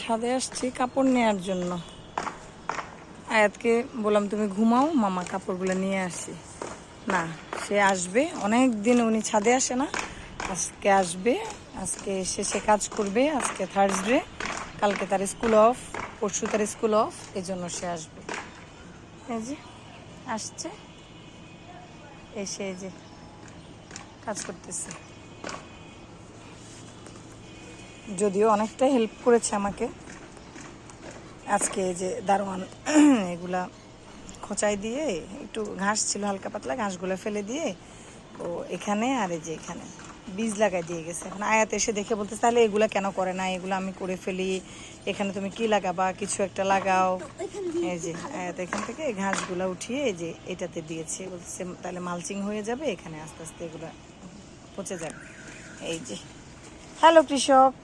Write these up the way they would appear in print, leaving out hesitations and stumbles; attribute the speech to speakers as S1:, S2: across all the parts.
S1: ছাদে আসছি কাপড় নেওয়ার জন্য। আয়াতকে বললাম তুমি ঘুমাও, মামা কাপড়গুলো নিয়ে আসি। না, সে আসবে, অনেক দিন উনি ছাদে আসে না, আজকে আসবে। আজকে এসে সে কাজ করবে। আজকে থার্সডে, কালকে তার স্কুল অফ, পরশু তার স্কুল অফ, এই জন্য সে আসবে। এই যে আসছে, এসে এই যে কাজ করতেছে। যদিও অনেকটা হেল্প করেছে আমাকে আজকে। যে দারোয়ান এগুলা খোঁচাই দিয়ে, একটু ঘাস ছিল হালকা পাতলা, ঘাসগুলো ফেলে দিয়ে ও এখানে আর এই যে এখানে বীজ লাগাই দিয়ে গেছে। এখন আয়াত এসে দেখে বলতেছে তাহলে এগুলা কেন করে না, এগুলো আমি করে ফেলি, এখানে তুমি কি লাগাবা, কিছু একটা লাগাও। এই যে আয়াত এখান থেকে ঘাসগুলা উঠিয়ে এই যে এটাতে দিয়েছে, বলতেছে তাহলে মালচিং হয়ে যাবে, এখানে আস্তে আস্তে এগুলো পচে যাবে। এই যে হ্যালো কৃষক,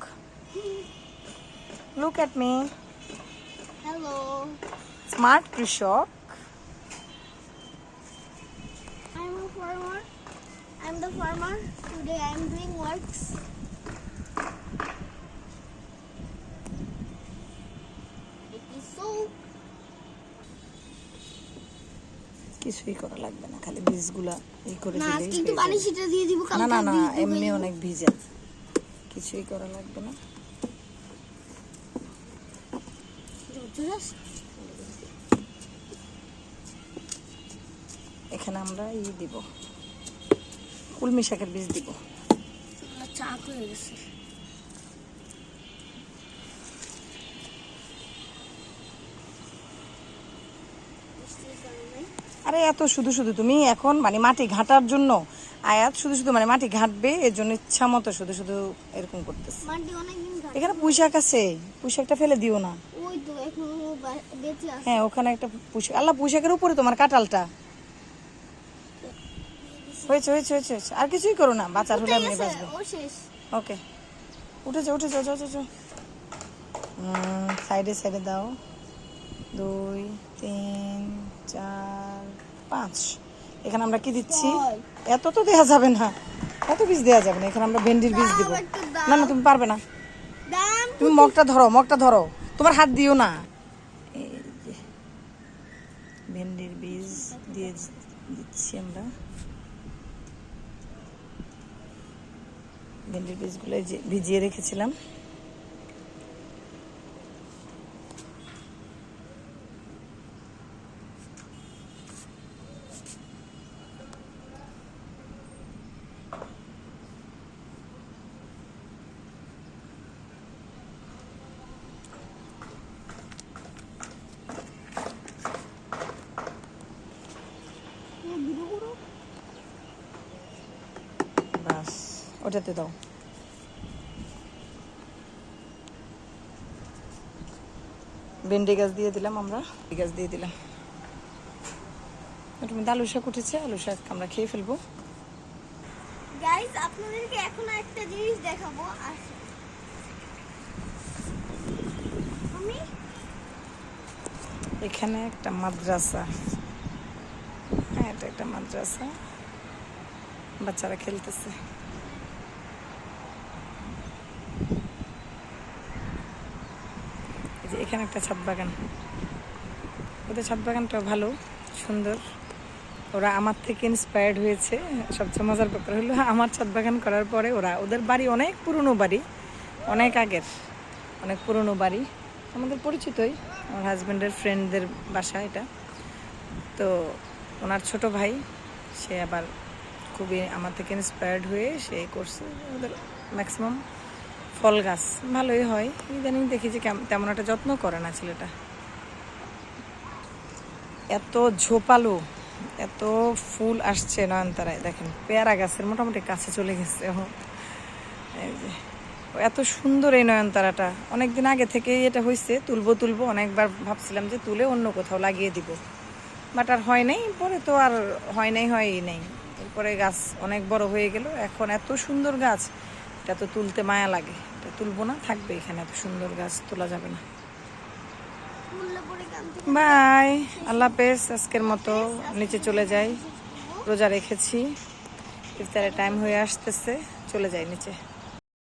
S1: look at me,
S2: Hello,
S1: smart কৃষক।
S2: I'm a farmer. I'm the farmer. Today I'm doing works. It is so.
S1: কিছুই করা লাগবে না, খালি বীজগুলা এই করে
S2: না,
S1: দিলেই
S2: কিন্তু
S1: হয়ে
S2: পানি
S1: যাবে।
S2: ছিটা দিয়ে দিব
S1: না
S2: কালকে
S1: না না,
S2: বীজ ডুবে
S1: এমনি
S2: যাবে।
S1: অনেক ভিজে, কিছুই করা লাগবে না।
S2: জোরজোরাস।
S1: এখানে আমরা দিব কলমি শাকের বীজ দিব।
S2: চাপ হয়ে গেছে।
S1: আরে এত শুধু শুধু তুমি এখন মানে মাটি ঘাটার জন্য আয়াত শুধু শুধু মানে মাটি ঘাটবে, এর জন্য ইচ্ছা মতো শুধু শুধু এরকম করতেছে।
S2: মাটি অনেকদিন ঘাটে।
S1: এখানে পুঁইশাক আছে, পুঁইশাকটা ফেলে দিও না।
S2: ওই তো এখনো বেঁচে আছে।
S1: হ্যাঁ ওখানে একটা পুঁইশাক, আল্লাহ পুঁইশাকের উপরে তোমার কাঁঠালটা হয়েছে হয়েছে হয়েছে হয়েছে। আর কিছুই করো না, বাচ্চার হলে এমনি বাঁচবে।
S2: ও শেষ।
S1: ওকে, উঠে যাও উঠে যাও যাও যাও যাও। সাইডে সাইডে দাও, 2 3 4 5। এখানে আমরা কি দিচ্ছি, এত তো দেওয়া যাবে না, এত বীজ দেওয়া যাবে না। এখানে আমরা ভেন্ডির বীজ দিব। না না তুমি পারবে না,
S2: দাম
S1: তুমি মগটা ধরো, মগটা ধরো, তোমার হাত দিও না। এই যে ভেন্ডির বীজ দিয়ে দিচ্ছি আমরা। ভেন্ডির বীজগুলো যে ভিজিয়ে রেখেছিলাম। বাস ওটাতে দাও। ভেন্ডি গাছ দিয়ে দিলাম আমরা, গাছ দিয়ে দিলাম। তুমি আলু শাক উঠেছে, আলু শাক আমরা খেয়ে ফেলবো।
S2: গাইস, আপনাদেরকে এখন একটা জিনিস দেখাবো। আমি
S1: এখানে একটা মাদ্রাসা, হ্যাঁ এটা একটা মাদ্রাসা, বাচ্চারা খেলতেছে। এই যে এখানে একটা ছাদ বাগান, ওদের ছাদ বাগানটা ভালো সুন্দর। ওরা আমার থেকে ইন্সপায়ার্ড হয়েছে। সবচেয়ে মজার ব্যাপার হলো আমার ছাদ বাগান করার পরে ওদের বাড়ি অনেক পুরনো বাড়ি, অনেক আগের, অনেক পুরনো বাড়ি, আমাদের পরিচিতই, আমার হাজব্যান্ডের ফ্রেন্ডদের বাসা এটা। তো ওনার ছোট ভাই সে আবার খুবই আমার থেকে ইন্সপায়ার্ড হয়ে সে করছে। ওদের ম্যাক্সিমাম ফল গাছ ভালোই হয়, ইদানিং দেখি যে তেমন একটা যত্ন করে না ছেলেটা। এত ঝোপালো, এত ফুল আসছে নয়নতারায়, দেখেন পেয়ারা গাছের মোটামুটি কাছে চলে গেছে। এই যে এত সুন্দর এই নয়নতারাটা, অনেকদিন আগে থেকেই এটা হয়েছে, তুলবো তুলবো অনেকবার ভাবছিলাম যে তুলে অন্য কোথাও লাগিয়ে দিব, বাট আর হয় নাই। পরে তো আর হয়ই নাই। এরপরে গাছ অনেক বড় হয়ে গেল, এখন এত সুন্দর গাছ, এটা তো তুলতে মায়া লাগে, এটা তুলবো না, থাকবে এখানে, এত সুন্দর গাছ তোলা যাবে না। বাই, আল্লাহ হাফেজ। আজকের মতো নিচে চলে যাই, রোজা রেখেছি, ইফতারের টাইম হয়ে আসতেছে, চলে যাই নিচে।